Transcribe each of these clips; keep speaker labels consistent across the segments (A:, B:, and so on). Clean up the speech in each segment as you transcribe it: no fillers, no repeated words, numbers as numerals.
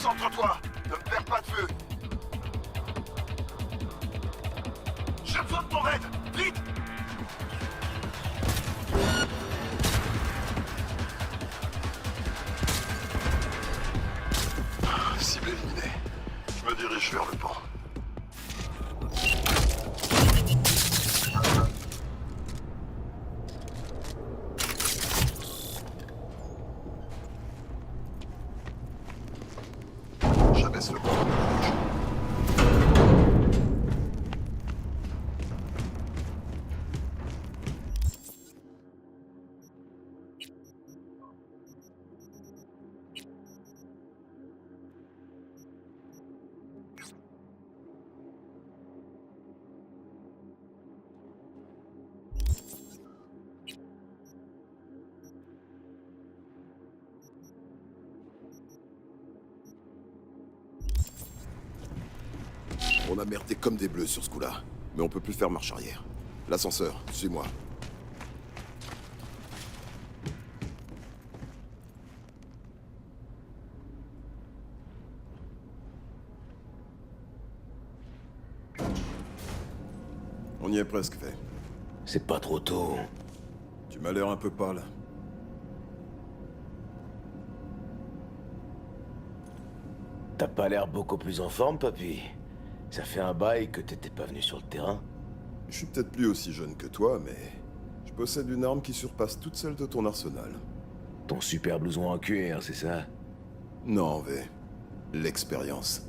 A: Concentre-toi. Ne me perds pas de vue. J'ai besoin de ton aide. Vite. Cible éliminée. Je me dirige vers le pont. J'abaisse le pont. On a merdé comme des bleus sur ce coup-là. Mais on peut plus faire marche arrière. L'ascenseur, suis-moi. On y est presque fait.
B: C'est pas trop tôt.
A: Tu m'as l'air un peu pâle.
B: T'as pas l'air beaucoup plus en forme, papy. Ça fait un bail que t'étais pas venu sur le terrain.
A: Je suis peut-être plus aussi jeune que toi, mais... je possède une arme qui surpasse toutes celles de ton arsenal.
B: Ton super blouson en cuir, c'est ça?
A: Non, V. L'expérience.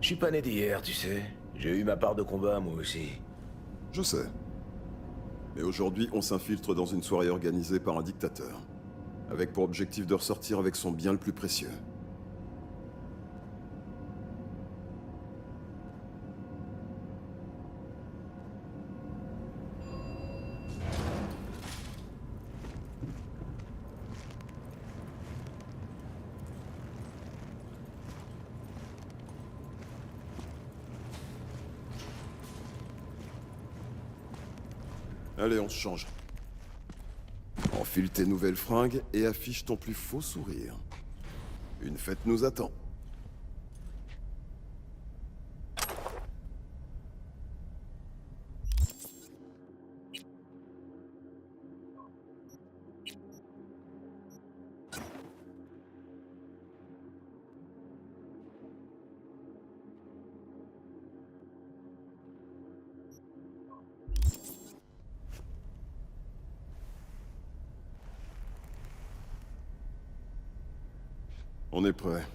B: Je suis pas né d'hier, tu sais. J'ai eu ma part de combat, moi aussi.
A: Je sais. Mais aujourd'hui, on s'infiltre dans une soirée organisée par un dictateur. Avec pour objectif de ressortir avec son bien le plus précieux. Allez, on se change. Enfile tes nouvelles fringues et affiche ton plus faux sourire. Une fête nous attend. On est prêt.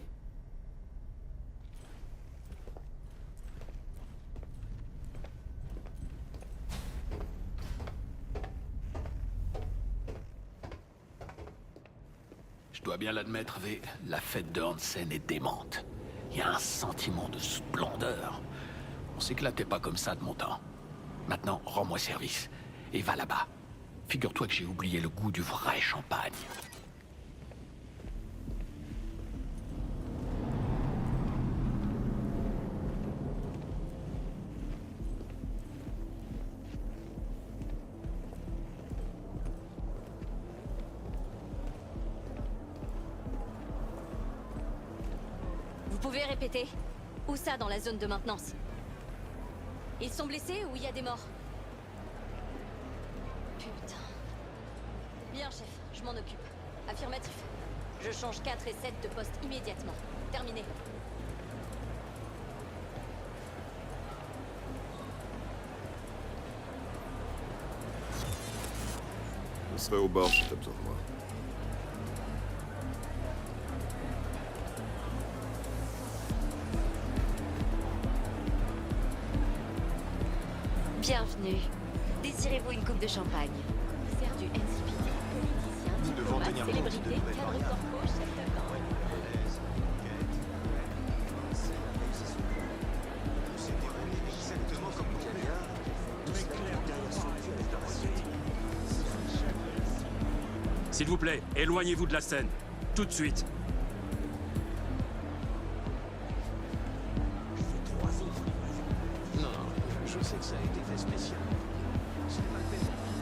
C: Je dois bien l'admettre, V, la fête de Hansen est démente. Il y a un sentiment de splendeur. On s'éclatait pas comme ça de mon temps. Maintenant, rends-moi service. Et va là-bas. Figure-toi que j'ai oublié le goût du vrai champagne.
D: Vous pouvez répéter? Où ça dans la zone de maintenance? Ils sont blessés ou il y a des morts? Putain. Bien, chef, je m'en occupe. Affirmatif. Je change 4 et 7 de poste immédiatement. Terminé.
A: Je serai au bar si t'as besoin de moi.
E: Bienvenue. Désirez-vous une coupe de champagne?
D: Commissaire du NCPD, politicien,
F: Nous devons
D: diplomate,
F: tenir compte
D: célébrité,
F: de nouvelles
D: cadre
F: variables.
D: corpo, chef d'agent.
F: s'est déroulé exactement comme vous l'avez
G: S'il vous plaît, éloignez-vous de la scène. Tout de suite.
F: Non, je sais que ça a été fait spécial. C'est mal fait,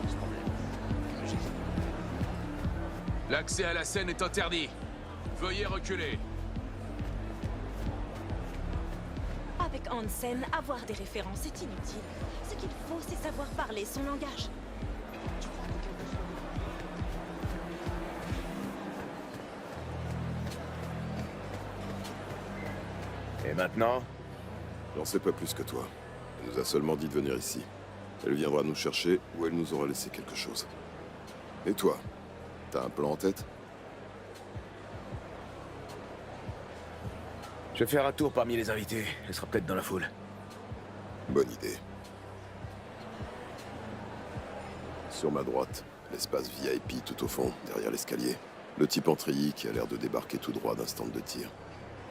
F: ce problème.
H: L'accès à la scène est interdit. Veuillez reculer.
E: Avec Hansen, avoir des références est inutile. Ce qu'il faut, c'est savoir parler son langage.
B: Et maintenant?
A: J'en sais pas plus que toi. Elle nous a seulement dit de venir ici. Elle viendra nous chercher ou elle nous aura laissé quelque chose. Et toi? T'as un plan en tête?
B: Je vais faire un tour parmi les invités. Elle sera peut-être dans la foule.
A: Bonne idée. Sur ma droite, l'espace VIP tout au fond, derrière l'escalier. Le type en treillis qui a l'air de débarquer tout droit d'un stand de tir.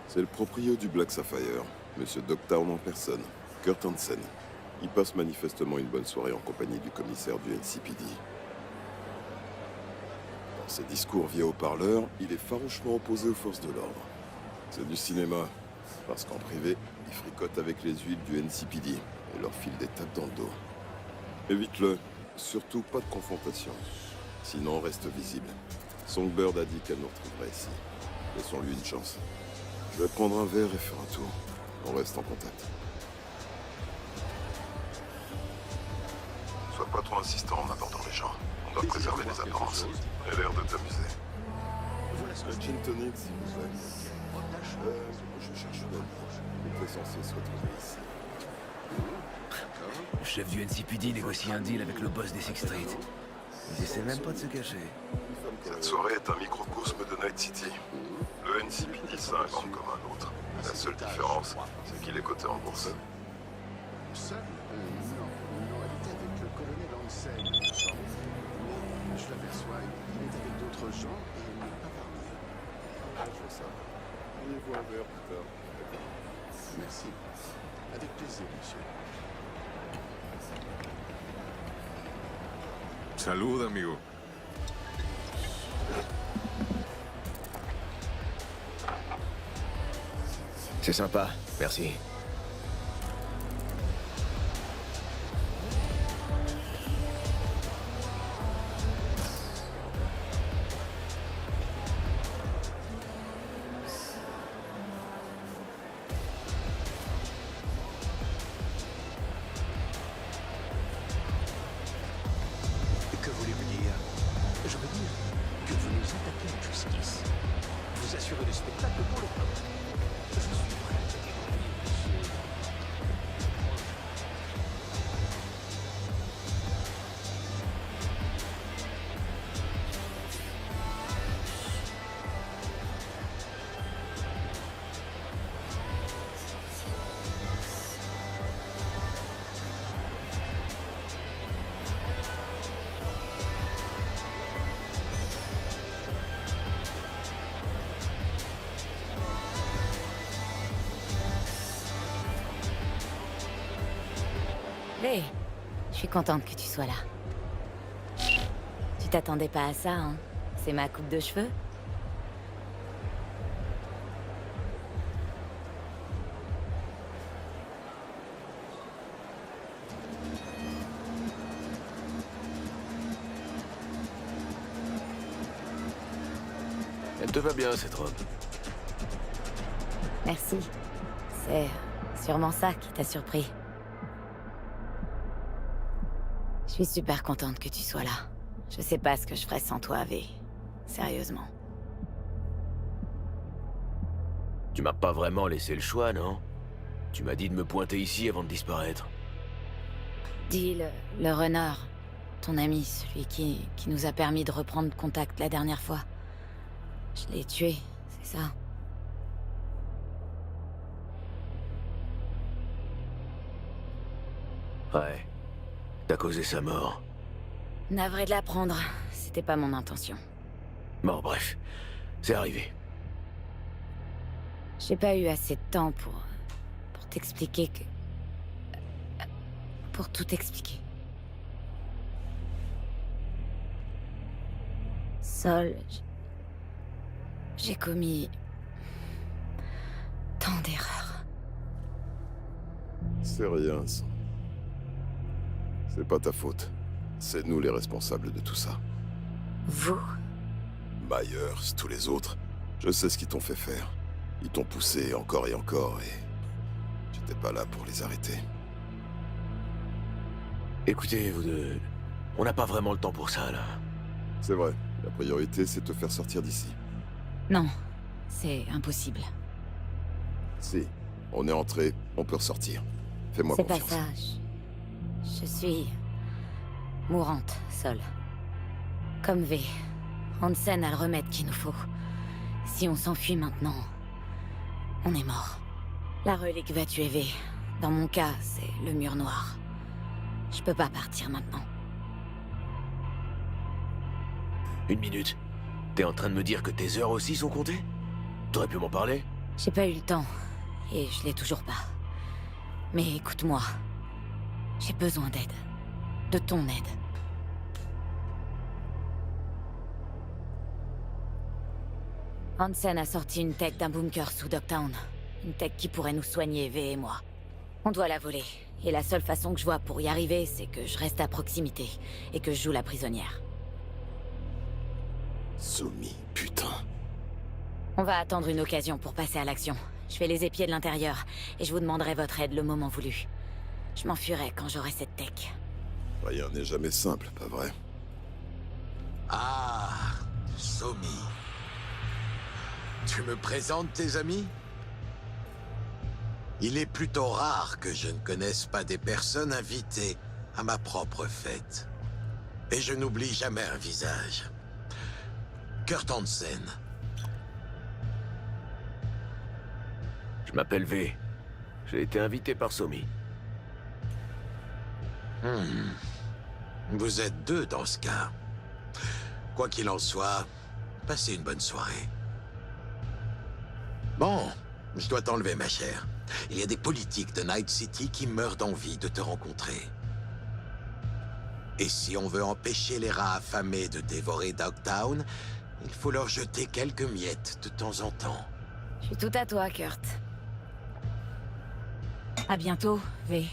A: C'est le proprio du Black Sapphire, Monsieur Dogtown en personne, Kurt Hansen. Il passe manifestement une bonne soirée en compagnie du commissaire du NCPD. Dans ses discours via haut-parleur, il est farouchement opposé aux forces de l'ordre. C'est du cinéma, parce qu'en privé, il fricote avec les huiles du NCPD et leur file des tapes dans le dos. Évite-le, surtout pas de confrontation. Sinon, on reste visible. Songbird a dit qu'elle nous retrouverait ici. Laissons-lui une chance. Je vais prendre un verre et faire un tour. On reste en contact. Sois pas trop insistant en abordant les gens. On doit préserver les apparences. J'ai l'air de t'amuser. Un gin tonic, s'il vous plaît. Je cherche une amie. Il était censé se retrouver ici.
B: Le chef du NCPD négocie un deal avec le boss des Sixth Street. Ils essaient même pas de se cacher.
A: Cette soirée est un microcosme de Night City. Le NCPD, c'est un gang comme un autre. La seule différence, c'est qu'il est coté en bourse.
F: Seul? Non, elle était avec le colonel Hansen, il me semble. Mais je l'aperçois, il est avec d'autres gens et il n'est pas parmi eux.
A: Je fais ça. Il voit un verre plus tard.
F: Merci. Avec plaisir, monsieur.
I: Salud, amigo.
B: C'est sympa, merci.
F: Que voulez-vous dire? Je veux dire que vous nous attaquez en justice. Vous assurez le spectacle pour le peuple. Je suis prêt à témoigner, monsieur.
E: Hey, je suis contente que tu sois là. Tu t'attendais pas à ça, hein? C'est ma coupe de cheveux?
B: Elle te va bien, cette robe.
E: Merci. C'est sûrement ça qui t'a surpris. Je suis super contente que tu sois là. Je sais pas ce que je ferais sans toi, V. Sérieusement.
B: Tu m'as pas vraiment laissé le choix, non? Tu m'as dit de me pointer ici avant de disparaître.
E: Dis, le runner, ton ami, celui qui nous a permis de reprendre contact la dernière fois. Je l'ai tué, c'est ça?
B: Ouais. T'as causé sa mort.
E: Navré de l'apprendre, c'était pas mon intention.
B: Bon, bref. C'est arrivé.
E: J'ai pas eu assez de temps pour t'expliquer que... Pour tout expliquer. Sol, j'ai commis... tant d'erreurs.
A: C'est rien, ça. C'est pas ta faute. C'est nous les responsables de tout ça.
E: Vous?
A: Myers, tous les autres, je sais ce qu'ils t'ont fait faire. Ils t'ont poussé encore et encore et... j'étais pas là pour les arrêter.
B: Écoutez, vous deux, on n'a pas vraiment le temps pour ça, là.
A: C'est vrai, la priorité c'est de te faire sortir d'ici.
E: Non, c'est impossible.
A: Si, on est entré, on peut ressortir. Fais-moi
E: C'est pas
A: confiance.
E: ça. Je suis... mourante, seule. Comme V. Hansen a le remède qu'il nous faut. Si on s'enfuit maintenant, on est mort. La relique va tuer V. Dans mon cas, c'est le mur noir. Je peux pas partir maintenant.
B: Une minute. T'es en train de me dire que tes heures aussi sont comptées? T'aurais pu m'en parler?
E: J'ai pas eu le temps, et je l'ai toujours pas. Mais écoute-moi. J'ai besoin d'aide. De ton aide. Hansen a sorti une tech d'un bunker sous Dogtown. Une tech qui pourrait nous soigner, V et moi. On doit la voler. Et la seule façon que je vois pour y arriver, c'est que je reste à proximité. Et que je joue la prisonnière.
A: Somi, putain.
E: On va attendre une occasion pour passer à l'action. Je fais les épiers de l'intérieur. Et je vous demanderai votre aide le moment voulu. Je m'enfuirai quand j'aurai cette tech.
A: Rien n'est jamais simple, pas vrai?
F: Ah, Somi. Tu me présentes tes amis? Il est plutôt rare que je ne connaisse pas des personnes invitées à ma propre fête. Et je n'oublie jamais un visage. Kurt Hansen.
B: Je m'appelle V. J'ai été invité par Somi.
F: Vous êtes deux dans ce cas. Quoi qu'il en soit, passez une bonne soirée. Bon, je dois t'enlever, ma chère. Il y a des politiques de Night City qui meurent d'envie de te rencontrer. Et si on veut empêcher les rats affamés de dévorer Dogtown, il faut leur jeter quelques miettes de temps en temps.
E: Je suis tout à toi, Kurt. À bientôt, V.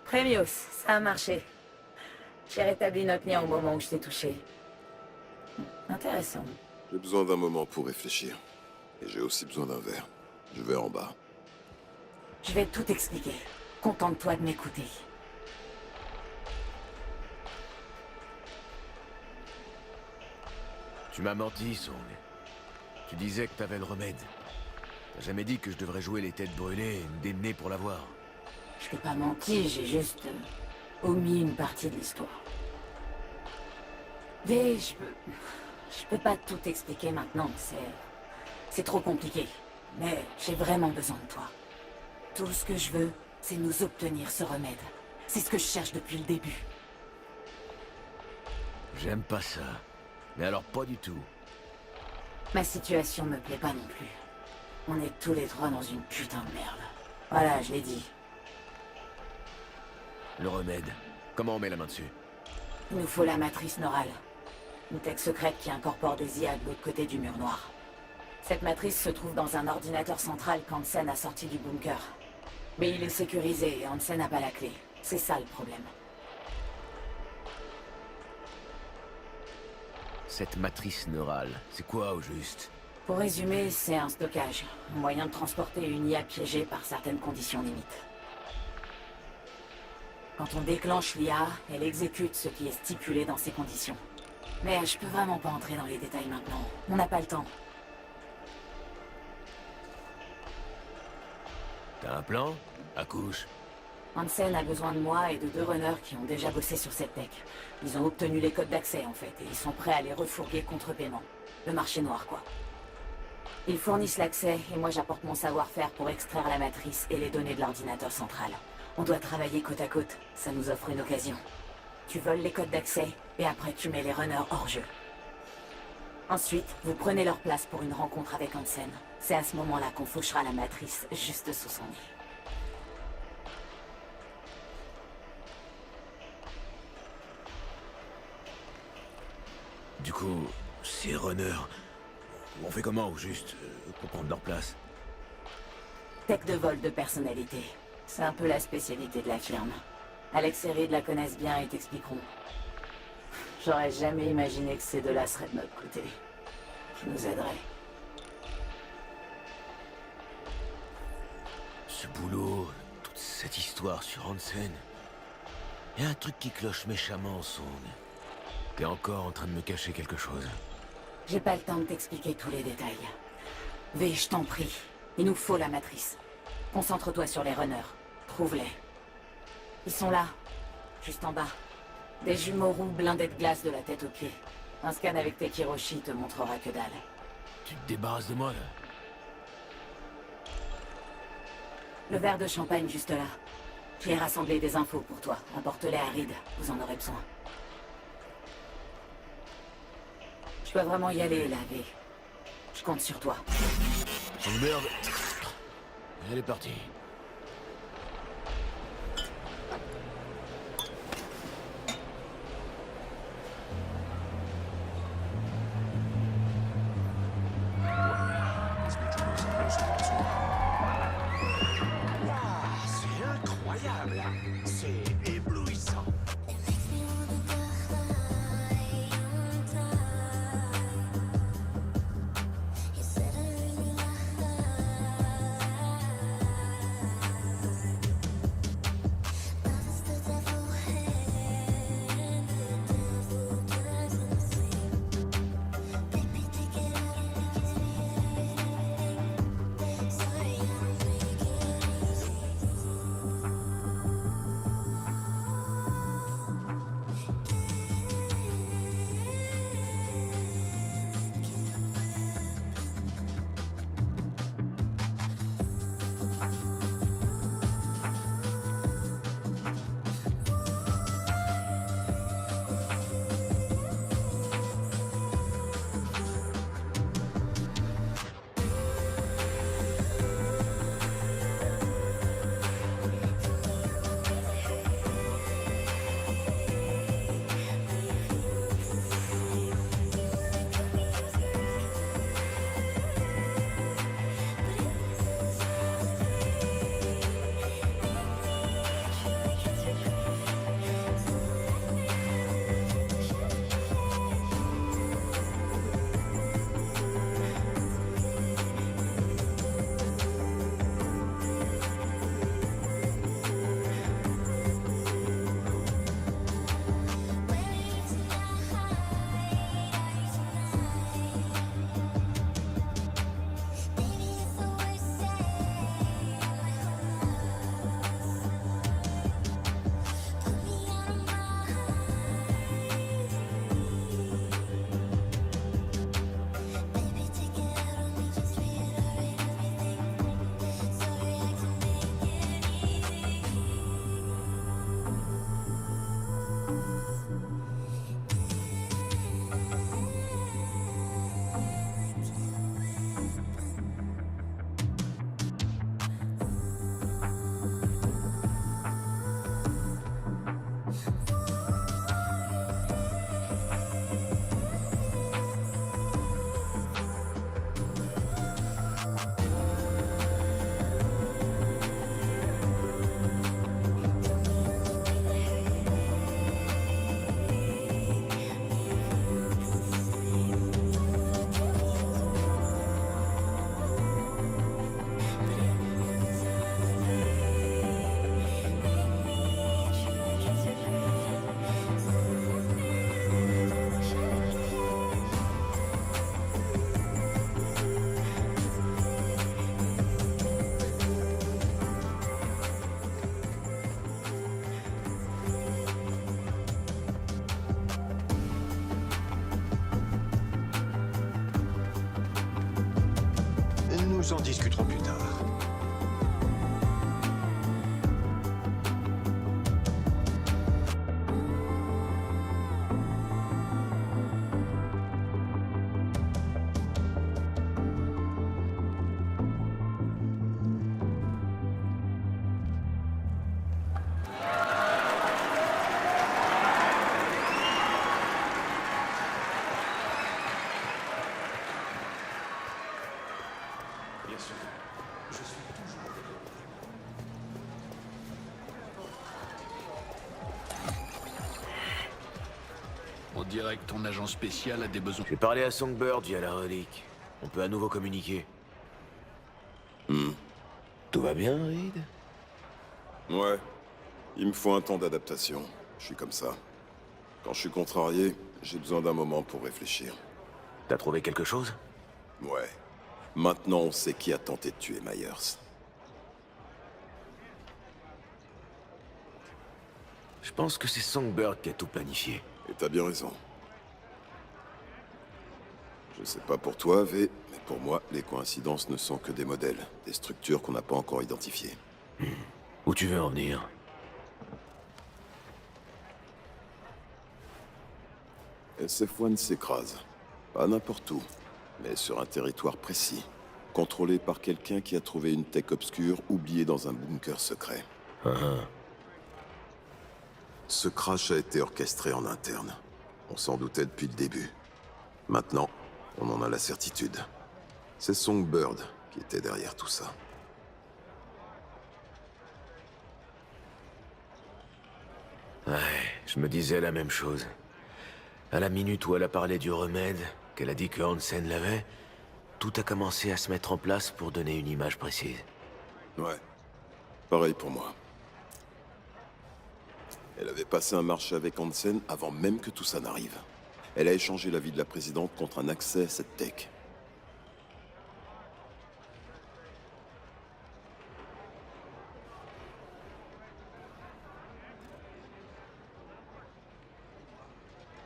E: Premios, ça a marché. J'ai rétabli notre lien au moment où je t'ai touché. Intéressant.
A: J'ai besoin d'un moment pour réfléchir. Et j'ai aussi besoin d'un verre. Je vais en bas.
E: Je vais tout expliquer. Contente-toi de m'écouter.
B: Tu m'as menti, Song. Tu disais que t'avais le remède. T'as jamais dit que je devrais jouer les têtes brûlées et me démener pour l'avoir.
E: Je t'ai pas menti, j'ai juste omis une partie de l'histoire. V, je peux pas tout expliquer maintenant, c'est trop compliqué. Mais j'ai vraiment besoin de toi. Tout ce que je veux, c'est nous obtenir ce remède. C'est ce que je cherche depuis le début.
B: J'aime pas ça. Mais alors pas du tout.
E: Ma situation me plaît pas non plus. On est tous les trois dans une putain de merde. Voilà, je l'ai dit.
B: Le remède. Comment on met la main dessus?
E: Il nous faut la matrice neurale. Une tech secrète qui incorpore des IA de l'autre côté du mur noir. Cette matrice se trouve dans un ordinateur central qu'Hansen a sorti du bunker. Mais il est sécurisé et Hansen n'a pas la clé. C'est ça le problème.
B: Cette matrice neurale, c'est quoi au juste?
E: Pour résumer, c'est un stockage. Un moyen de transporter une IA piégée par certaines conditions limites. Quand on déclenche l'IA, elle exécute ce qui est stipulé dans ces conditions. Mais je peux vraiment pas entrer dans les détails maintenant. On n'a pas le temps.
B: T'as un plan? Accouche.
E: Hansen a besoin de moi et de 2 runners qui ont déjà bossé sur cette tech. Ils ont obtenu les codes d'accès en fait, et ils sont prêts à les refourguer contre paiement. Le marché noir quoi. Ils fournissent l'accès, et moi j'apporte mon savoir-faire pour extraire la matrice et les données de l'ordinateur central. On doit travailler côte à côte, ça nous offre une occasion. Tu voles les codes d'accès, et après tu mets les runners hors jeu. Ensuite, vous prenez leur place pour une rencontre avec Hansen. C'est à ce moment-là qu'on fauchera la matrice juste sous son nez.
B: Du coup, ces runners, On fait comment, ou juste pour prendre leur place?
E: Tech de vol de personnalité. C'est un peu la spécialité de la firme. Alex et Reed la connaissent bien et t'expliqueront. J'aurais jamais imaginé que ces deux-là seraient de notre côté. Qui nous aideraient.
B: Ce boulot, toute cette histoire sur Hansen... Y a un truc qui cloche méchamment, Song. T'es encore en train de me cacher quelque chose.
E: J'ai pas le temps de t'expliquer tous les détails. V, je t'en prie. Il nous faut la matrice. Concentre-toi sur les runners. Trouve-les. Ils sont là. Juste en bas. Des jumeaux roux blindés de glace de la tête aux pieds. Un scan avec tes Kiroshi te montrera que dalle.
B: Tu te débarrasses de moi, là?
E: Le verre de champagne juste là. J'ai rassemblé des infos pour toi. Apporte-les à Reed. Vous en aurez besoin. Je dois vraiment y aller, là, V. Je compte sur toi.
B: Songbird... Elle est partie.
F: C'est incroyable. C'est éblouissant. Nous en discuterons plus tard.
C: dirais que ton agent spécial a des besoins.
B: J'ai parlé à Songbird via la relique. On peut à nouveau communiquer. Tout va bien, Reed?
A: Ouais. Il me faut un temps d'adaptation. Je suis comme ça. Quand je suis contrarié, j'ai besoin d'un moment pour réfléchir.
B: T'as trouvé quelque chose?
A: Ouais. Maintenant, on sait qui a tenté de tuer Myers.
B: Je pense que c'est Songbird qui a tout planifié.
A: Et t'as bien raison. Je sais pas pour toi, V, mais pour moi, les coïncidences ne sont que des modèles, des structures qu'on n'a pas encore identifiées.
B: Où tu veux en venir?
A: SF-1 s'écrase. Pas n'importe où, mais sur un territoire précis. Contrôlé par quelqu'un qui a trouvé une tech obscure oubliée dans un bunker secret. Ce crash a été orchestré en interne. On s'en doutait depuis le début. Maintenant, on en a la certitude. C'est Songbird qui était derrière tout ça.
B: Ouais, je me disais la même chose. À la minute où elle a parlé du remède, qu'elle a dit que Hansen l'avait, tout a commencé à se mettre en place pour donner une image précise.
A: Ouais. Pareil pour moi. Elle avait passé un marché avec Hansen avant même que tout ça n'arrive. Elle a échangé la vie de la présidente contre un accès à cette tech.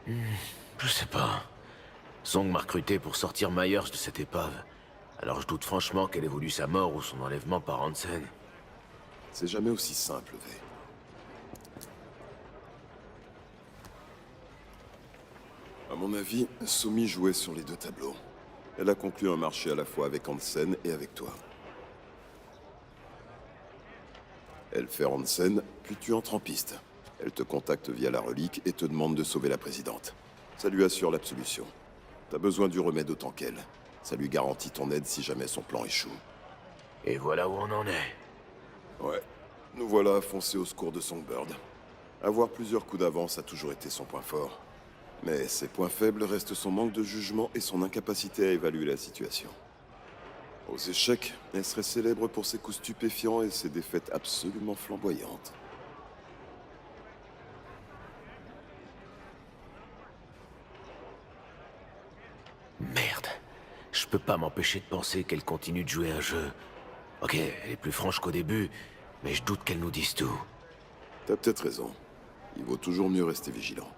B: Je sais pas. Song m'a recruté pour sortir Myers de cette épave. Alors je doute franchement qu'elle ait voulu sa mort ou son enlèvement par Hansen.
A: C'est jamais aussi simple, V. À mon avis, Somi jouait sur les deux tableaux. Elle a conclu un marché à la fois avec Hansen et avec toi. Elle fait Hansen, puis tu entres en piste. Elle te contacte via la relique et te demande de sauver la présidente. Ça lui assure l'absolution. T'as besoin du remède autant qu'elle. Ça lui garantit ton aide si jamais son plan échoue.
B: Et voilà où on en est.
A: Ouais. Nous voilà à foncer au secours de Songbird. Avoir plusieurs coups d'avance a toujours été son point fort. Mais ses points faibles restent son manque de jugement et son incapacité à évaluer la situation. Aux échecs, elle serait célèbre pour ses coups stupéfiants et ses défaites absolument flamboyantes.
B: Merde. Je peux pas m'empêcher de penser qu'elle continue de jouer un jeu. Ok, elle est plus franche qu'au début, mais je doute qu'elle nous dise tout.
A: T'as peut-être raison. Il vaut toujours mieux rester vigilant.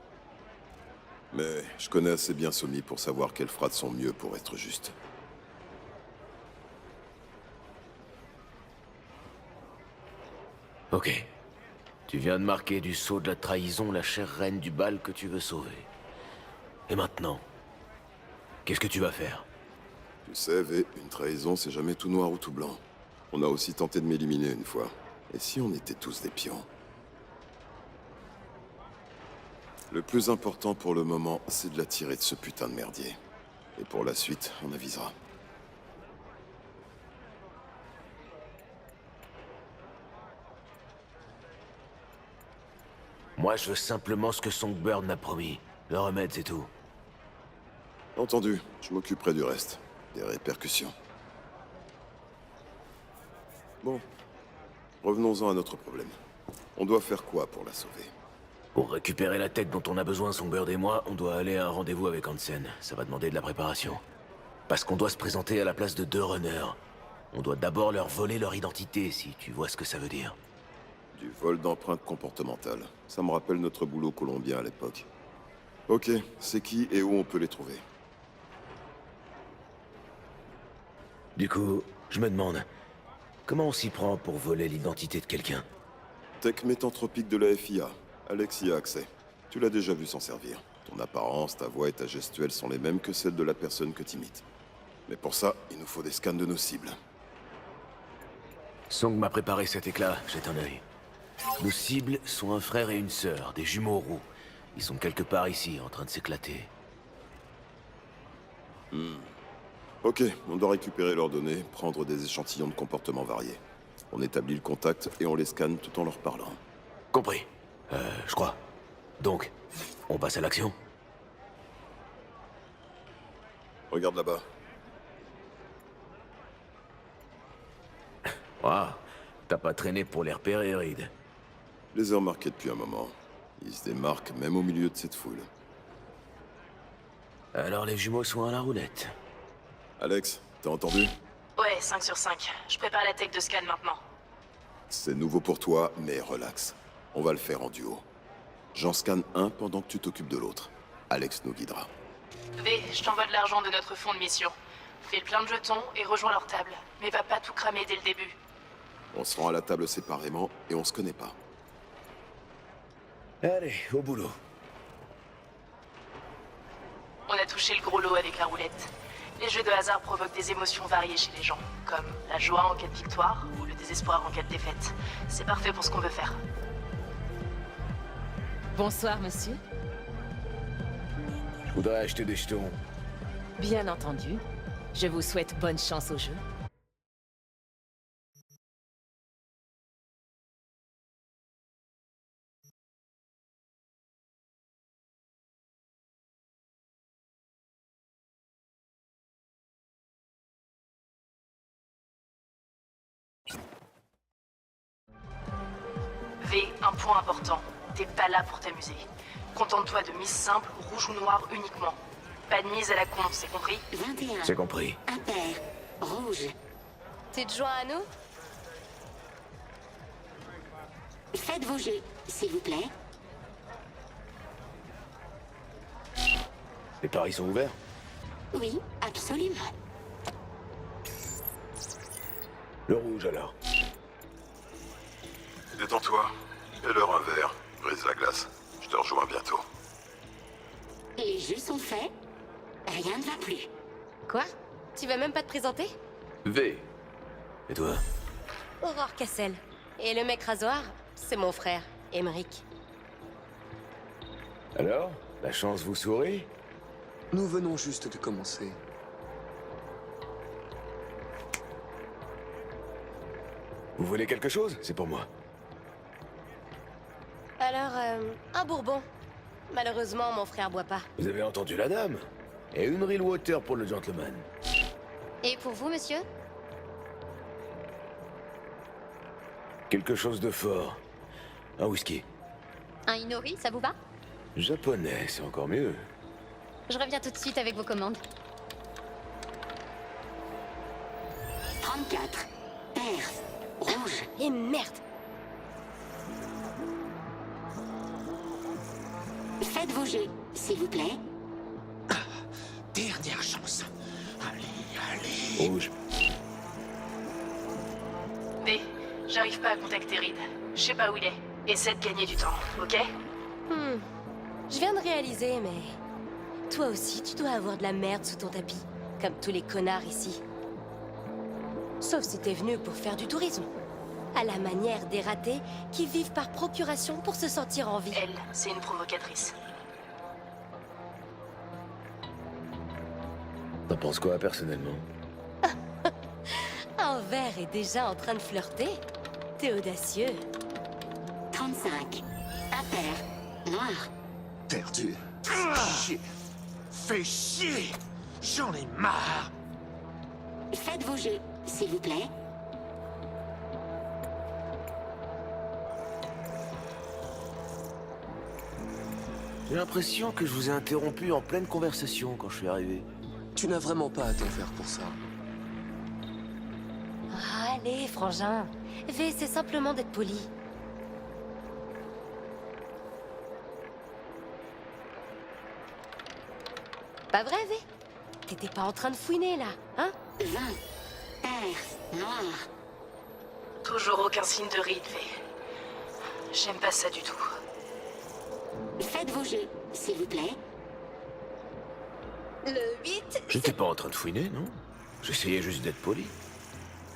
A: Mais je connais assez bien Somi pour savoir qu'elle fera de son mieux pour être juste.
B: Ok. Tu viens de marquer du sceau de la trahison la chère reine du bal que tu veux sauver. Et maintenant, qu'est-ce que tu vas faire?
A: Tu sais, V, une trahison, c'est jamais tout noir ou tout blanc. On a aussi tenté de m'éliminer une fois. Et si on était tous des pions? Le plus important pour le moment, c'est de la tirer de ce putain de merdier. Et pour la suite, on avisera.
B: Moi, je veux simplement ce que Songbird m'a promis. Le remède, c'est tout.
A: Entendu, je m'occuperai du reste. Des répercussions. Bon. Revenons-en à notre problème. On doit faire quoi pour la sauver?
B: Pour récupérer la tech dont on a besoin, Songbird et moi, on doit aller à un rendez-vous avec Hansen. Ça va demander de la préparation. Parce qu'on doit se présenter à la place de 2 runners. On doit d'abord leur voler leur identité, si tu vois ce que ça veut dire.
A: Du vol d'empreintes comportementales. Ça me rappelle notre boulot colombien à l'époque. Ok, c'est qui et où on peut les trouver?
B: Du coup, je me demande, comment on s'y prend pour voler l'identité de quelqu'un?
A: Tech métanthropique de la FIA. Alex y a accès. Tu l'as déjà vu s'en servir. Ton apparence, ta voix et ta gestuelle sont les mêmes que celles de la personne que t'imites. Mais pour ça, il nous faut des scans de nos cibles.
B: Song m'a préparé cet éclat, jette un œil. Nos cibles sont un frère et une sœur, des jumeaux roux. Ils sont quelque part ici, en train de s'éclater.
A: Ok, on doit récupérer leurs données, prendre des échantillons de comportements variés. On établit le contact et on les scanne tout en leur parlant.
B: Compris. Je crois. Donc, on passe à l'action?
A: Regarde là-bas.
B: Waouh, t'as pas traîné pour les repérer, Reed.
A: Je les ai remarqués depuis un moment. Ils se démarquent même au milieu de cette foule.
B: Alors les jumeaux sont à la roulette.
A: Alex, t'as entendu?
E: Ouais, 5 sur 5. Je prépare la tech de scan maintenant.
A: C'est nouveau pour toi, mais relax. On va le faire en duo. J'en scanne un pendant que tu t'occupes de l'autre. Alex nous guidera.
E: V, je t'envoie de l'argent de notre fonds de mission. Fais le plein de jetons et rejoins leur table. Mais va pas tout cramer dès le début.
A: On se rend à la table séparément et on se connaît pas.
B: Allez, au boulot.
E: On a touché le gros lot avec la roulette. Les jeux de hasard provoquent des émotions variées chez les gens, comme la joie en cas de victoire ou le désespoir en cas de défaite. C'est parfait pour ce qu'on veut faire.
I: Bonsoir, monsieur.
B: Je voudrais acheter des jetons.
I: Bien entendu. Je vous souhaite bonne chance au jeu.
E: V, un point important. T'es pas là pour t'amuser. Contente-toi de mise simple, rouge ou noir uniquement. Pas de mise à la con, c'est compris?
J: 21.
B: C'est compris.
J: Impair. Rouge.
D: Tu te joins à nous?
J: Faites vos jeux, s'il vous plaît.
B: Les paris sont ouverts?
J: Oui, absolument.
B: Le rouge alors.
A: Détends-toi. Fais-leur un verre. Brise la glace. Je te rejoins bientôt.
J: Les jeux sont faits. Rien ne va plus.
D: Quoi? Tu vas même pas te présenter?
B: V. Et toi?
D: Aurore Cassel. Et le mec rasoir, c'est mon frère, Emmerich.
B: Alors? La chance vous sourit?
K: Nous venons juste de commencer.
B: Vous voulez quelque chose? C'est pour moi.
D: Alors, un bourbon. Malheureusement, mon frère boit pas.
B: Vous avez entendu la dame? Et une real water pour le gentleman.
D: Et pour vous, monsieur?
B: Quelque chose de fort. Un whisky.
D: Un Inori, ça vous va?
B: Japonais, c'est encore mieux.
D: Je reviens tout de suite avec vos commandes.
J: 34. Pair. Rouge.
D: Et merde!
J: Faites vos jeux, s'il vous plaît.
F: Dernière chance. Allez.
B: Rouge.
E: V, j'arrive pas à contacter Reed. Je sais pas où il est. Essaie de gagner du temps, ok?
D: Je viens de réaliser, mais... Toi aussi, tu dois avoir de la merde sous ton tapis. Comme tous les connards ici. Sauf si t'es venu pour faire du tourisme. À la manière des ratés qui vivent par procuration pour se sentir en vie.
E: Elle, c'est une provocatrice.
B: T'en penses quoi, personnellement?
D: Un verre est déjà en train de flirter. T'es audacieux.
J: 35. Impair. Noir.
F: Perdu. Chier. Fais chier. J'en ai marre.
J: Faites vos jeux, s'il vous plaît.
B: J'ai l'impression que je vous ai interrompu en pleine conversation quand je suis arrivé.
K: Tu n'as vraiment pas à t'en faire pour ça.
D: Allez, frangin. V, c'est simplement d'être poli. Pas vrai, V? T'étais pas en train de fouiner, là, hein?
J: 20. Pair. Noir.
E: Toujours aucun signe de Reed, V. J'aime pas ça du tout.
J: Faites vos jeux, s'il vous plaît.
D: Le 8...
B: J'étais pas en train de fouiner, non? J'essayais juste d'être poli.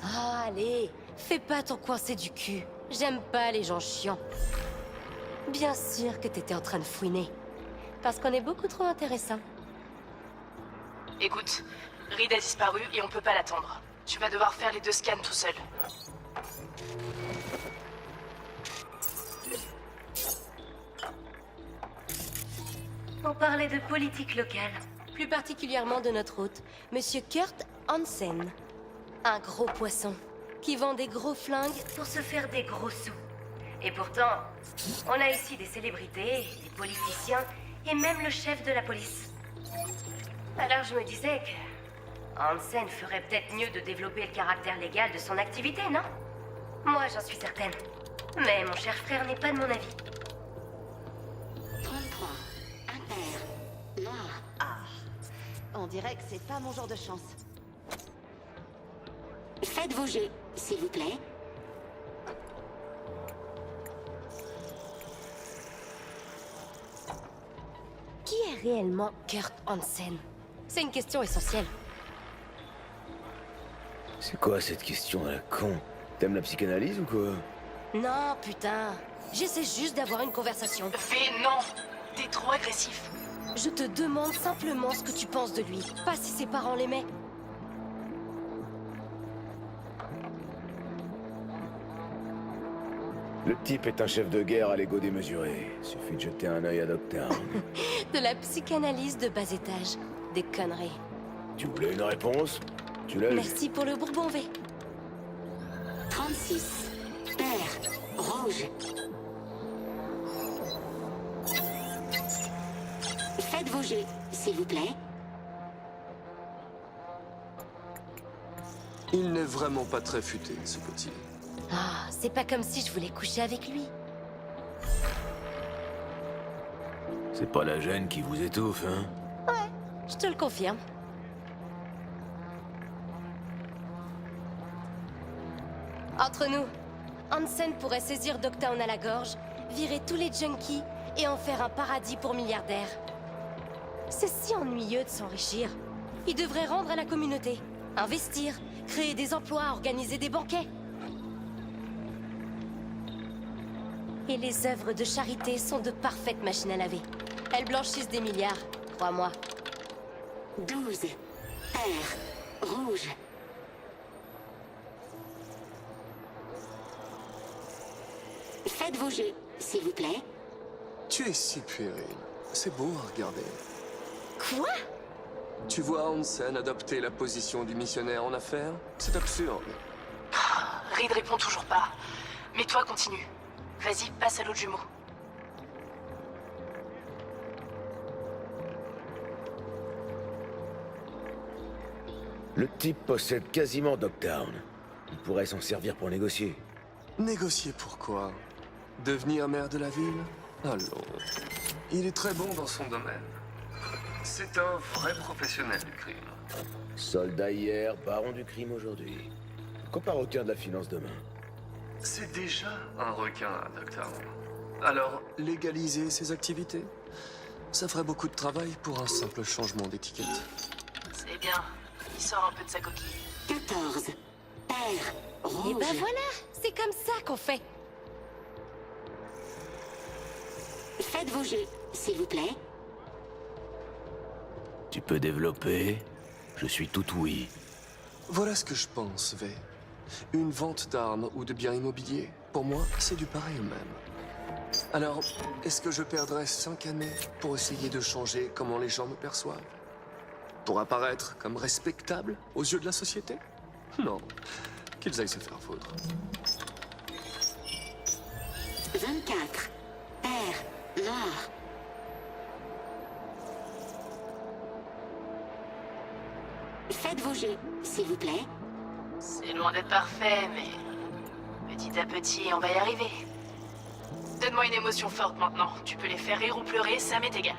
D: Ah, allez, fais pas ton coincé du cul. J'aime pas les gens chiants. Bien sûr que t'étais en train de fouiner. Parce qu'on est beaucoup trop intéressants.
E: Écoute, Reed a disparu et on peut pas l'attendre. Tu vas devoir faire les 2 scans tout seul.
L: On parlait de politique locale.
D: Plus particulièrement de notre hôte, Monsieur Kurt Hansen. Un gros poisson, qui vend des gros flingues pour se faire des gros sous. Et pourtant, on a ici des célébrités, des politiciens, et même le chef de la police. Alors je me disais que Hansen ferait peut-être mieux de développer le caractère légal de son activité, non? Moi, j'en suis certaine. Mais mon cher frère n'est pas de mon avis.
J: 33. Impair. Noir.
L: Ah. On dirait que c'est pas mon genre de chance.
J: Faites vos jeux, s'il vous plaît.
D: Qui est réellement Kurt Hansen? C'est une question essentielle.
B: C'est quoi cette question à la con? T'aimes la psychanalyse ou quoi?
D: Non, putain. J'essaie juste d'avoir une conversation.
I: Fais non. T'es trop agressif.
D: Je te demande simplement ce que tu penses de lui, pas si ses parents l'aimaient.
B: Le type est un chef de guerre à l'ego démesuré. Suffit de jeter un œil à Dogtown.
D: De la psychanalyse de bas étage. Des conneries.
B: Tu voulais une réponse? Tu l'as eu.
D: Merci pour le Bourbon V.
J: 36. Pair. Rouge. Faites vos jeux, s'il vous plaît.
K: Il n'est vraiment pas très futé, ce petit.
D: Ah, c'est pas comme si je voulais coucher avec lui.
B: C'est pas la gêne qui vous étouffe, hein?
D: Ouais, je te le confirme. Entre nous, Hansen pourrait saisir Dogtown à la gorge, virer tous les junkies et en faire un paradis pour milliardaires. C'est si ennuyeux de s'enrichir. Il devrait rendre à la communauté, investir, créer des emplois, organiser des banquets. Et les œuvres de charité sont de parfaites machines à laver. Elles blanchissent des milliards, crois-moi.
J: 12. Pair. Rouge. Faites vos jeux, s'il vous plaît.
K: Tu es si puéril. C'est beau à regarder.
D: Quoi?
K: Tu vois Hansen adopter la position du missionnaire en affaires? C'est absurde.
I: Reed répond toujours pas. Mais toi, continue. Vas-y, passe à l'autre jumeau.
B: Le type possède quasiment Dogtown. Il pourrait s'en servir pour négocier.
K: Négocier pourquoi? Devenir maire de la ville? Allons. Il est très bon dans son domaine. C'est un vrai professionnel du crime.
B: Soldat hier, baron du crime aujourd'hui. Compare requin de la finance demain.
K: C'est déjà un requin, Dogtown. Alors, légaliser ses activités? Ça ferait beaucoup de travail pour un simple changement d'étiquette.
I: C'est bien. Il sort un peu de sa coquille.
J: 14. Pair. Rouge.
D: Et ben voilà, c'est comme ça qu'on fait.
J: Faites vos jeux, s'il vous plaît.
B: Tu peux développer? Je suis tout oui.
K: Voilà ce que je pense, V. Une vente d'armes ou de biens immobiliers, pour moi, c'est du pareil au même. Alors, est-ce que je perdrais 5 années pour essayer de changer comment les gens me perçoivent? Pour apparaître comme respectable aux yeux de la société? Non. Qu'ils aillent se faire foutre.
J: 24. Pair. Noir. Faites vos jeux, s'il vous plaît.
I: C'est loin d'être parfait, mais petit à petit, on va y arriver. Donne-moi une émotion forte maintenant. Tu peux les faire rire ou pleurer, ça m'est égal.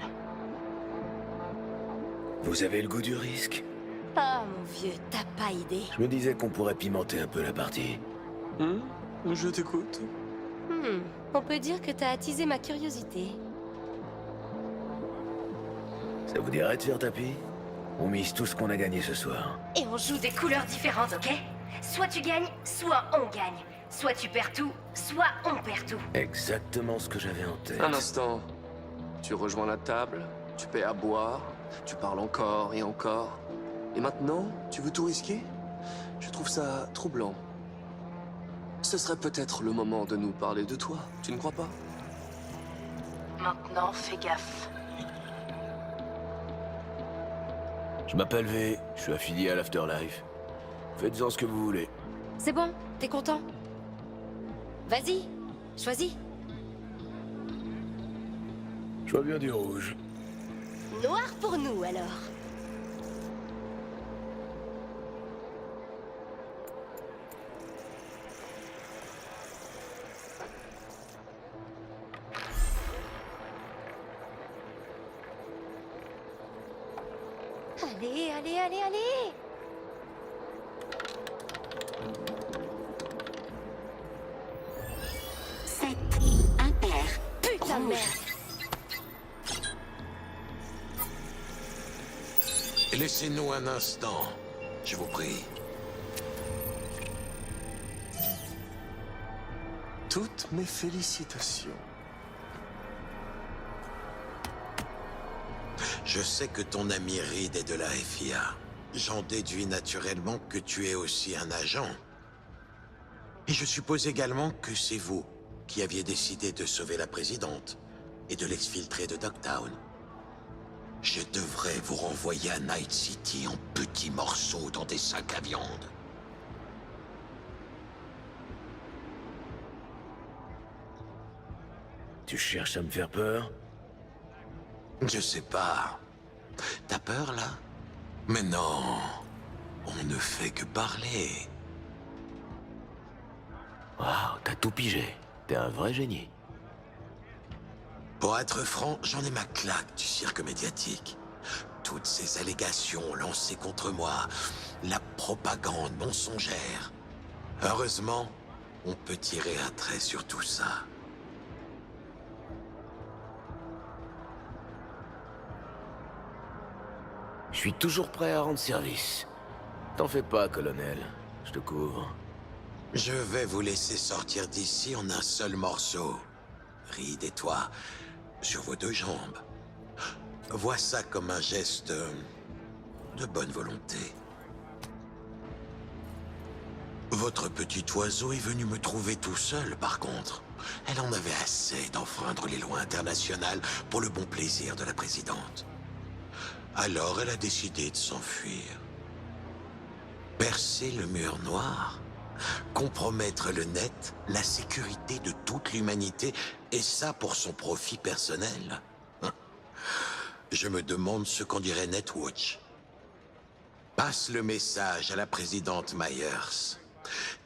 B: Vous avez le goût du risque?
D: Ah, mon vieux, t'as pas idée.
B: Je me disais qu'on pourrait pimenter un peu la partie.
K: Je t'écoute.
D: On peut dire que t'as attisé ma curiosité.
B: Ça vous dirait de faire tapis? On mise tout ce qu'on a gagné ce soir.
D: Et on joue des couleurs différentes, ok? Soit tu gagnes, soit on gagne. Soit tu perds tout, soit on perd tout.
B: Exactement ce que j'avais en tête.
K: Un instant. Tu rejoins la table, tu paies à boire, tu parles encore et encore. Et maintenant, tu veux tout risquer? Je trouve ça troublant. Ce serait peut-être le moment de nous parler de toi, tu ne crois pas?
I: Maintenant, fais gaffe.
B: Je m'appelle V, je suis affilié à l'Afterlife. Faites-en ce que vous voulez.
D: C'est bon, t'es content? Vas-y, choisis.
B: Je vois bien du rouge.
D: Noir pour nous, alors. Allez, allez, allez, allez!
J: Sept. Impair.
D: Putain de merde!
F: Laissez-nous un instant, je vous prie.
K: Toutes mes félicitations.
F: Je sais que ton ami Reed est de la FIA. J'en déduis naturellement que tu es aussi un agent. Et je suppose également que c'est vous qui aviez décidé de sauver la présidente et de l'exfiltrer de Dogtown. Je devrais vous renvoyer à Night City en petits morceaux dans des sacs à viande.
B: Tu cherches à me faire peur?
F: Je sais pas. T'as peur, là? Mais non. On ne fait que parler.
B: Waouh, t'as tout pigé. T'es un vrai génie.
F: Pour être franc, j'en ai ma claque du cirque médiatique. Toutes ces allégations lancées contre moi, la propagande mensongère. Heureusement, on peut tirer un trait sur tout ça.
B: Je suis toujours prêt à rendre service. T'en fais pas, colonel. Je te couvre.
F: Je vais vous laisser sortir d'ici en un seul morceau. Reed et toi, sur vos deux jambes. Vois ça comme un geste de bonne volonté. Votre petit oiseau est venu me trouver tout seul, par contre. Elle en avait assez d'enfreindre les lois internationales pour le bon plaisir de la présidente. Alors elle a décidé de s'enfuir. Percer le mur noir, compromettre le net, la sécurité de toute l'humanité, et ça pour son profit personnel. Je me demande ce qu'en dirait Netwatch. Passe le message à la présidente Myers.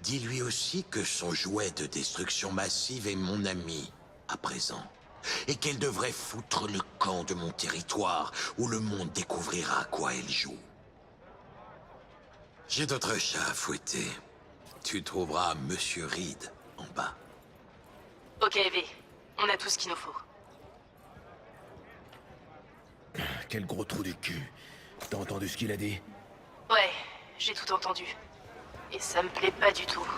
F: Dis-lui aussi que son jouet de destruction massive est mon ami, à présent. Et qu'elle devrait foutre le camp de mon territoire, où le monde découvrira à quoi elle joue. J'ai d'autres chats à fouetter. Tu trouveras Monsieur Reed en bas.
I: Ok, V. On a tout ce qu'il nous faut.
B: Quel gros trou du cul. T'as entendu ce qu'il a dit?
I: Ouais, j'ai tout entendu. Et ça me plaît pas du tout.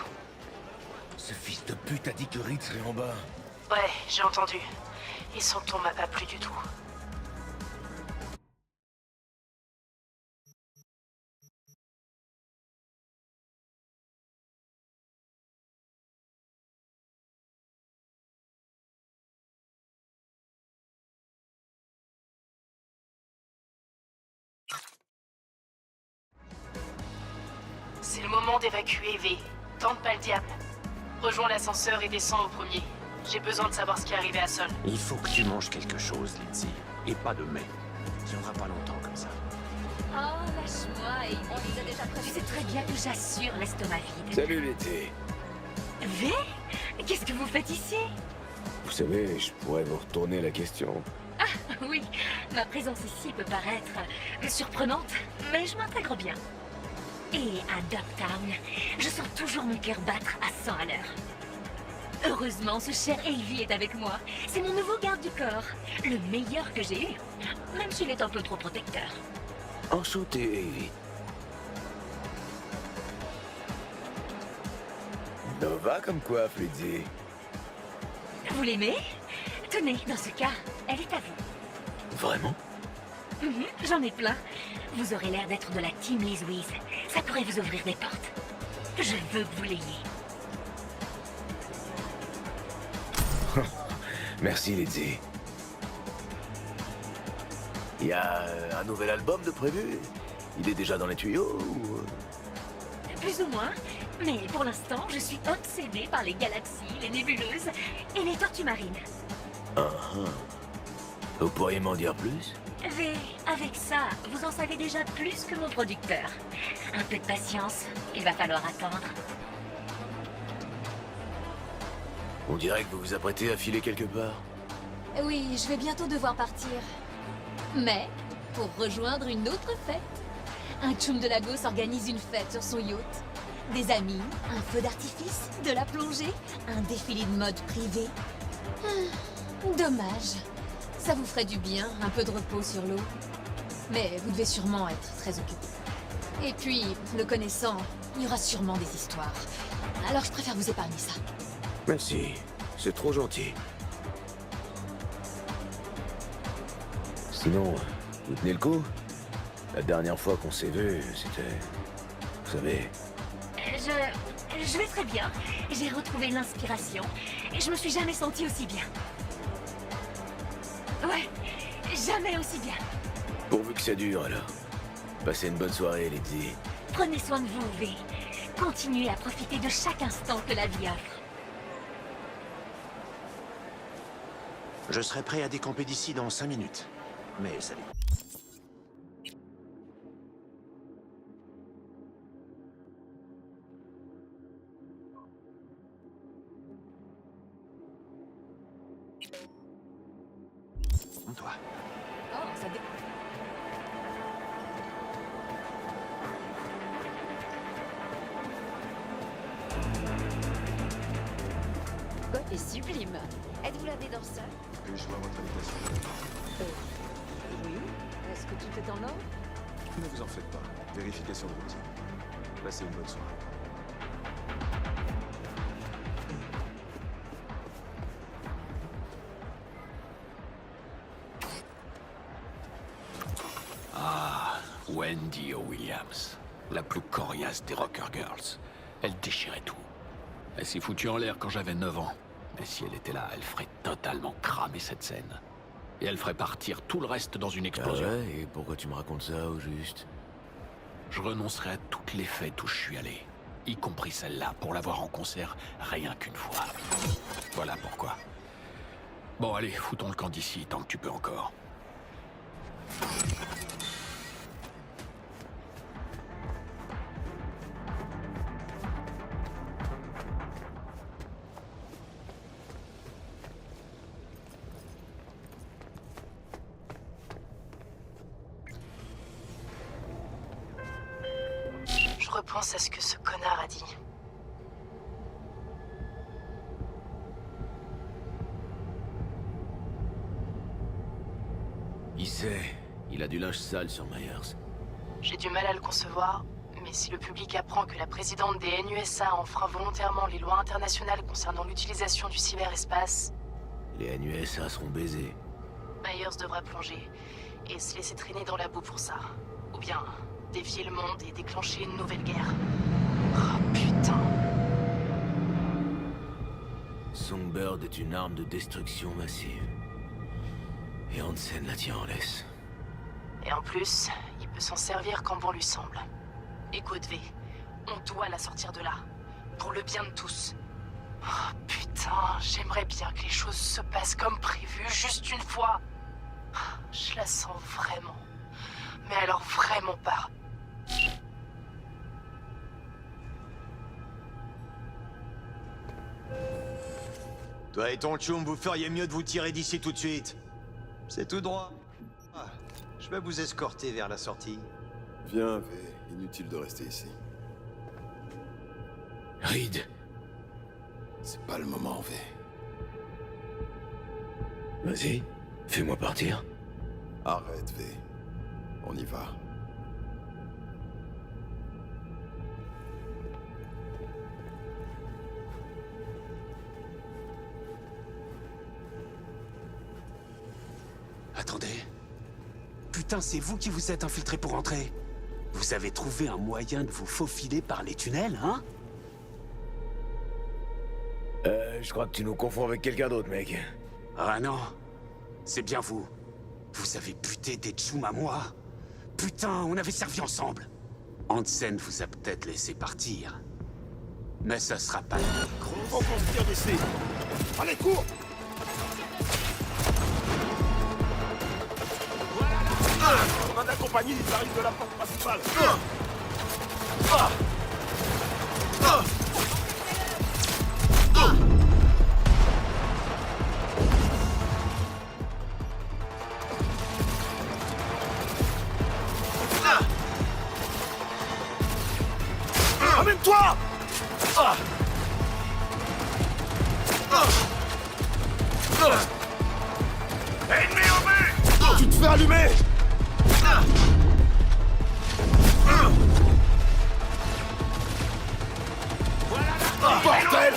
B: Ce fils de pute a dit que Reed serait en bas.
I: Ouais, j'ai entendu. Et son ton m'a pas plu du tout. C'est le moment d'évacuer V. Tente pas le diable. Rejoins l'ascenseur et descends au premier. J'ai besoin de savoir ce qui est arrivé à Sol.
C: Il faut que tu manges quelque chose, Lindsay. Et pas de mets. Ça tiendra pas longtemps comme ça.
J: Oh, lâche-moi, et on les a déjà prévus. Tu sais très bien que j'assure l'estomac vide.
B: Salut l'été.
J: V? Qu'est-ce que vous faites ici?
B: Vous savez, je pourrais vous retourner la question.
J: Ah, oui. Ma présence ici peut paraître surprenante, mais je m'intègre bien. Et à Dogtown, je sens toujours mon cœur battre à 100 à l'heure. Heureusement, ce cher Avey est avec moi. C'est mon nouveau garde du corps. Le meilleur que j'ai eu. Même s'il est un peu trop protecteur.
B: Enchanté, Avey. Nova comme quoi, Freddy.
J: Vous l'aimez? Tenez, dans ce cas, elle est à vous.
B: Vraiment?
J: J'en ai plein. Vous aurez l'air d'être de la team Liz Wiz. Ça pourrait vous ouvrir des portes. Je veux que vous l'ayez.
B: Merci, Lizzie. Il y a un nouvel album de prévu? Il est déjà dans les tuyaux ou...
J: Plus ou moins. Mais pour l'instant, je suis obsédée par les galaxies, les nébuleuses et les tortues marines.
B: Vous pourriez m'en dire plus?
J: V, avec ça, vous en savez déjà plus que mon producteur. Un peu de patience, il va falloir attendre.
B: On dirait que vous vous apprêtez à filer quelque part.
M: Oui, je vais bientôt devoir partir. Mais, pour rejoindre une autre fête. Un Tchoum de Lagos organise une fête sur son yacht. Des amis, un feu d'artifice, de la plongée, un défilé de mode privé. Dommage. Ça vous ferait du bien, un peu de repos sur l'eau. Mais vous devez sûrement être très occupé. Et puis, le connaissant, il y aura sûrement des histoires. Alors je préfère vous épargner ça.
B: Merci, c'est trop gentil. Sinon, vous tenez le coup? La dernière fois qu'on s'est vu, c'était... Vous savez...
J: Je vais très bien. J'ai retrouvé l'inspiration. Et je me suis jamais sentie aussi bien. Ouais, jamais aussi bien.
B: Pourvu que ça dure, alors. Passez une bonne soirée, Lizzie.
J: Prenez soin de vous, V. Continuez à profiter de chaque instant que la vie offre.
F: Je serai prêt à décamper d'ici dans 5 minutes. Mais salut. Toi.
M: Oh, ça dé...
L: Bob est sublime. Êtes-vous lavé dans ça?
N: Puis-je voir votre invitation?
L: Oui. Est-ce que tout est en ordre?
N: Ne vous en faites pas. Vérification de routine. Passez une bonne soirée.
C: Ah, Wendy Williams, la plus coriace des Rocker Girls. Elle déchirait tout. Elle s'est foutue en l'air quand j'avais 9 ans. Mais si elle était là, elle ferait totalement cramer cette scène. Et elle ferait partir tout le reste dans une explosion.
B: Ah ouais, et pourquoi tu me racontes ça, au juste?
C: Je renoncerai à toutes les fêtes où je suis allé. Y compris celle-là, pour la voir en concert rien qu'une fois. Voilà pourquoi. Bon, allez, foutons le camp d'ici tant que tu peux encore.
I: Je repense à ce que ce connard a dit.
B: Il sait. Il a du linge sale sur Myers.
I: J'ai du mal à le concevoir, mais si le public apprend que la présidente des NUSA enfreint volontairement les lois internationales concernant l'utilisation du cyberespace,
B: Les NUSA seront baisés.
I: Myers devra plonger et se laisser traîner dans la boue pour ça. Ou bien défier le monde et déclencher une nouvelle guerre. Oh putain.
B: Songbird est une arme de destruction massive. Et Hansen la tient en laisse.
I: Et en plus, il peut s'en servir quand bon lui semble. Écoute V, on doit la sortir de là. Pour le bien de tous. Oh putain, j'aimerais bien que les choses se passent comme prévu, juste une fois. Je la sens vraiment. Mais alors vraiment pas.
O: Toi et ton tchoum, vous feriez mieux de vous tirer d'ici tout de suite. C'est tout droit. Ah, je vais vous escorter vers la sortie.
A: Viens, V. Inutile de rester ici.
B: Reed.
A: C'est pas le moment, V.
B: Vas-y, fais-moi partir.
A: Arrête, V. On y va.
P: Attendez. Putain, c'est vous qui vous êtes infiltré pour entrer. Vous avez trouvé un moyen de vous faufiler par les tunnels, hein?
B: Je crois que tu nous confonds avec quelqu'un d'autre, mec.
P: Ah non. C'est bien vous. Vous avez buté des tchoums à moi. putain, on avait servi ensemble. Hansen vous a peut-être laissé partir. Mais ça sera pas le micro.
Q: Faut qu'on se tire d'ici. Allez, cours! On a accompagné les arrivent de la porte principale. Amène-toi! Ennemi au but! Tu te fais allumer! Bordel!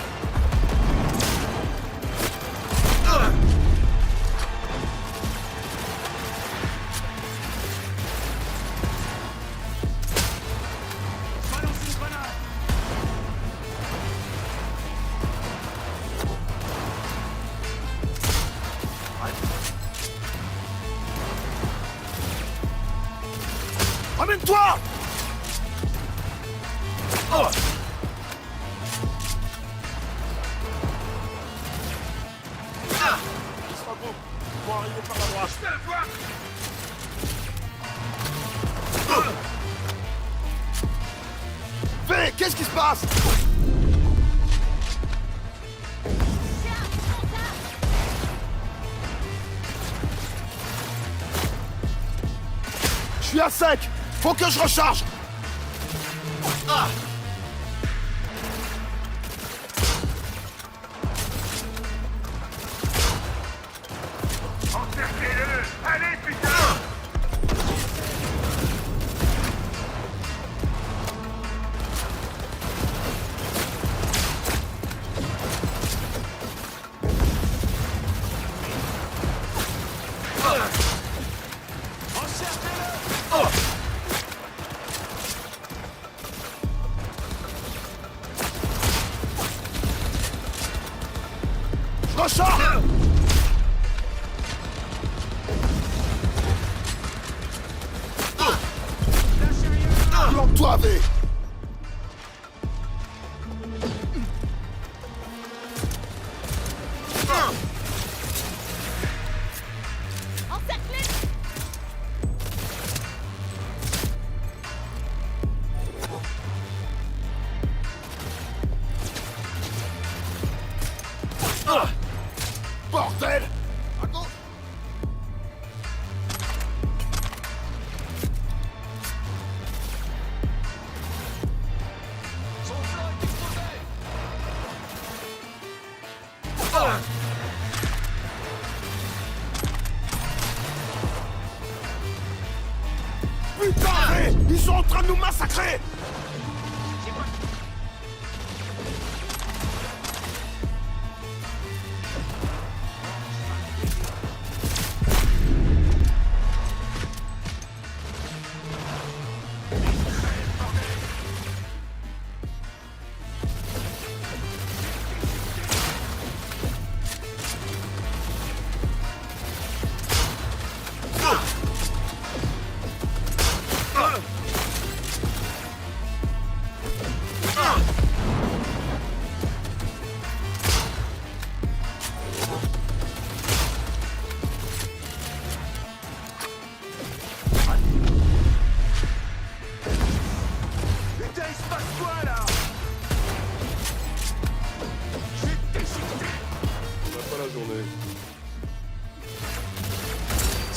Q: Amène-toi! Oh! Ils se regroupent. Ils vont arriver par la droite. Je vais le voir! V, qu'est-ce qui se passe? Je suis à sec! Faut que je recharge! Ah! Encerclez-le! Allez, putain! Recharge! Plante-toi, V! Bordel! À gauche! Son flanc est exposé! Putain, V! Ils sont en train de nous massacrer!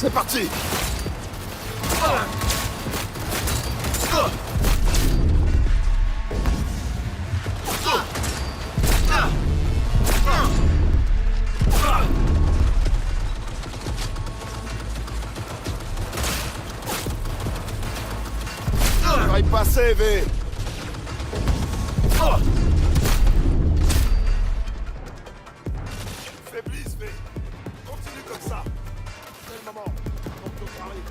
Q: C'est parti! On va y passer, V! Faiblisse, V! Continue comme ça! C'est le moment! On peut parler!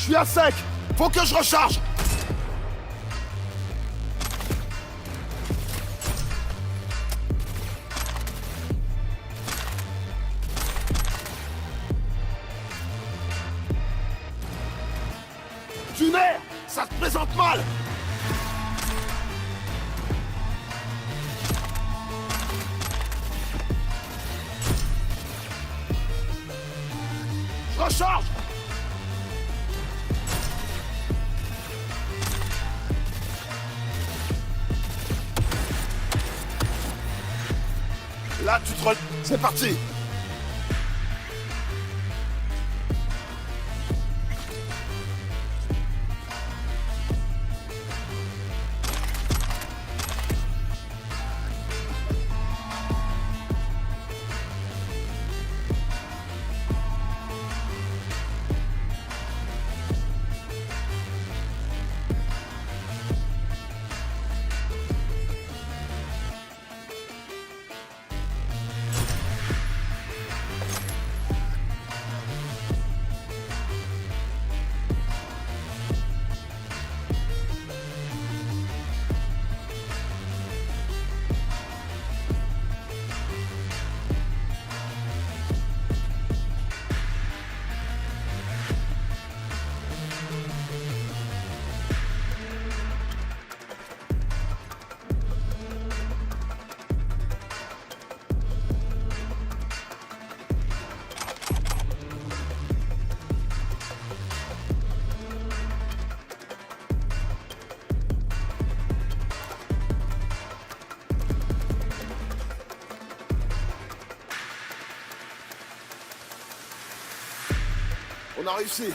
Q: Je suis à sec! Faut que je recharge! Tuner! Ça se présente mal! Je recharge! Là, tu te C'est parti! On a réussi.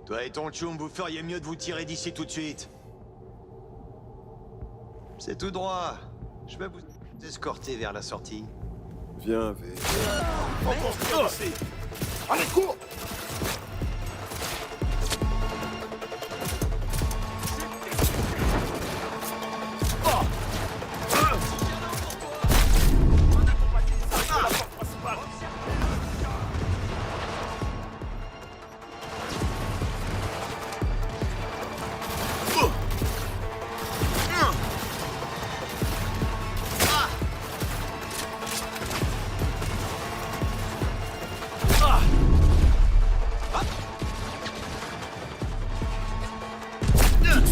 O: Toi et ton chum, vous feriez mieux de vous tirer d'ici tout de suite. C'est tout droit. Je vais vous escorter vers la sortie.
A: Viens, V.
Q: On se ici. Allez, cours!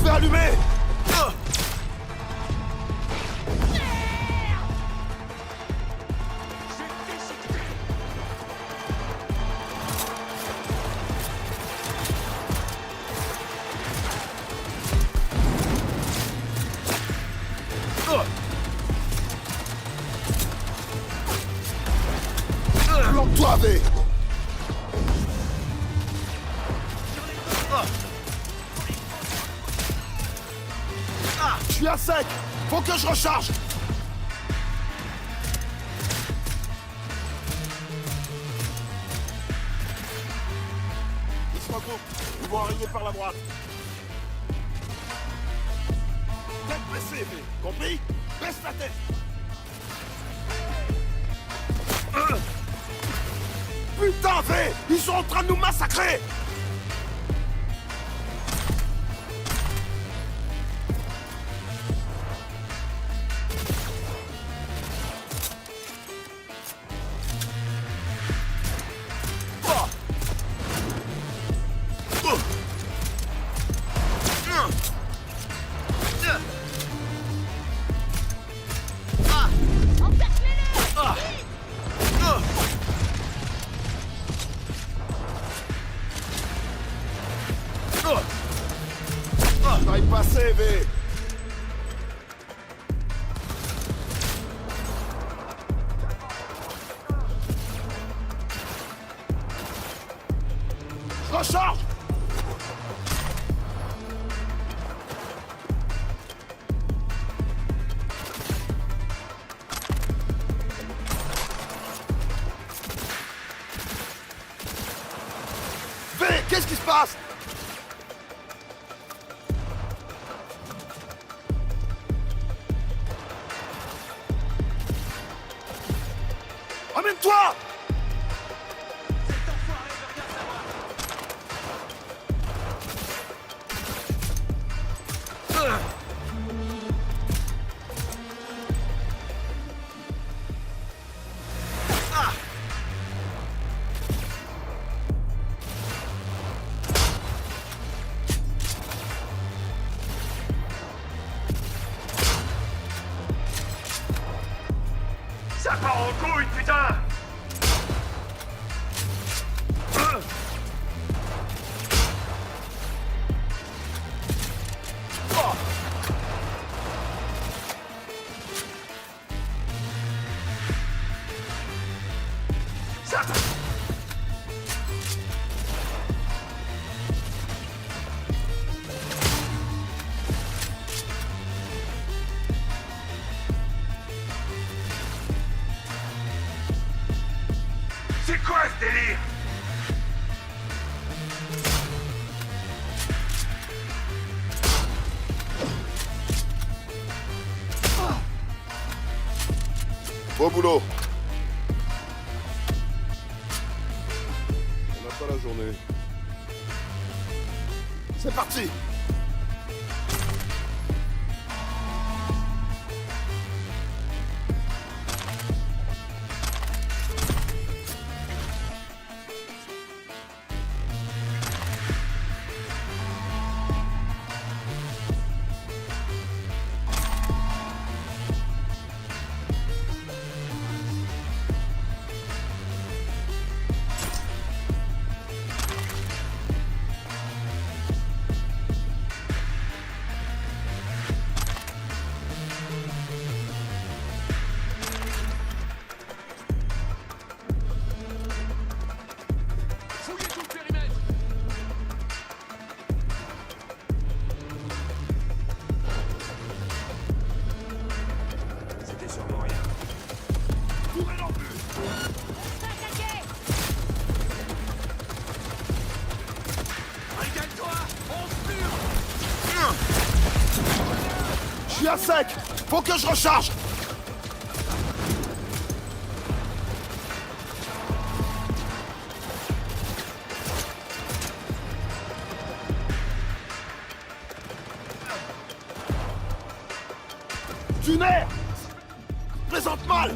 Q: Allumé! Plante-toi, V! Je suis à sec! Faut que je recharge! Ils se regroupent. Ils vont arriver par la droite. Tête baissée, V. Compris? Baisse la tête! Putain, V! Ils sont en train de nous massacrer!
J: Encerclez-les!
Q: V. Je recharge. V, qu'est-ce qui se passe? Ramène-toi!
R: Ça part en couille, putain! C'est quoi ce délire?
A: Bon boulot. On n'a pas la journée.
Q: C'est parti.
H: Fouillez tout le périmètre.
R: C'était sûrement rien.
Q: Courez non plus.
H: Régale-toi. On se mure.
Q: Je suis à sec. Faut que je recharge. Tunnel! Présente mal!